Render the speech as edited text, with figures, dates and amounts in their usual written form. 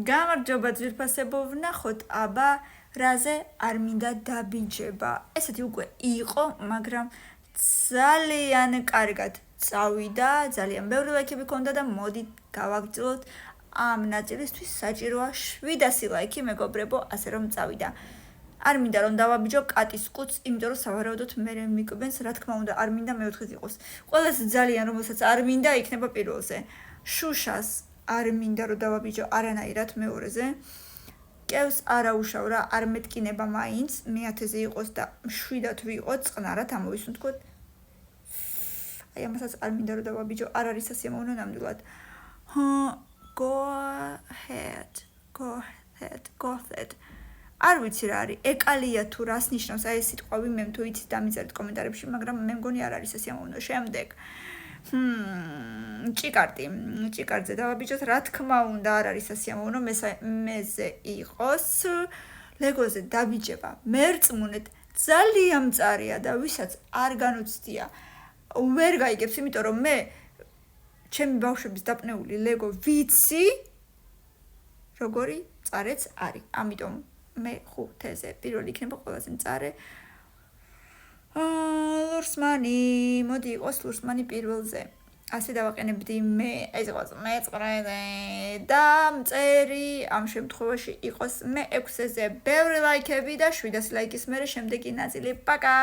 გამარჯობა ძვირფასებო ვნახოთ, აბა რაზე არ მინდა დაბიჯება. ესეთი უკვე იყო, მაგრამ ძალიან კარგად წავიდა, ძალიან ბევრი ლაიქები ქონდა და მოდით გავაგრძელოთ ამ ნაწილისთვის საჭიროა 700 ლაიქი, მეგობრებო, ასე რომ წავიდა. არ მინდა რომ დავაბიჯო კატის კუც, იმიტომ რომ სავარაუდოდ მე მიკვებენს, რა თქმა უნდა, არ მინდა მეოთხეც იყოს. ყველაზე ძალიან რომელსაც არ მინდა იქნება პირველზე. შუშას არ მინდა რომ დავაბიჯო არანაირად მეორეზე. კევს არაუშავ რა, არ მეტკინება მაინც, მე-10-ზე იყოს და 7-ად ვიყო, წყნარად ამოვისუნთქოთ. აი ამასაც არ მინდა რომ დავაბიჯო, არ არის სასიამოვნო ნამდვილად. Go ahead. არ ვიცი რა არის, ეკალია თუ რას ნიშნავს აი ეს სიტყვები, მე თუ იცით დამიწერეთ კომენტარებში, მაგრამ მე მგონი არ არის სასიამოვნო. შემდეგ ჭიკარტზე დავაბიჯოთ, რა თქმა უნდა, არ არის სასიამოვნო, მეზე იყოს. ლეგოზე დაბიჯება მერწმუნეთ, ძალიან მწარია და ვისაც არ განუცდია, ვერ გაიგებს, იმიტომ რომ მე ჩემი ბავშვების დაპნეული ლეგო ვიცი, როგორი მწარეც არის. ამიტომ მე 5-ზე პირველი იქნება ყველაზე მწარე. ლურსმანი, მოდი იყოს ლურსმანი პირველზე. ასე დავაყენებდი მე, ეს იყოს მე-9-ზე და მწერი ამ შემთხვევაში იყოს მე-6-ზე. ბევრი ლაიქები და 700 ლაიქის მერე შემდეგი ნაწილი. პაკა!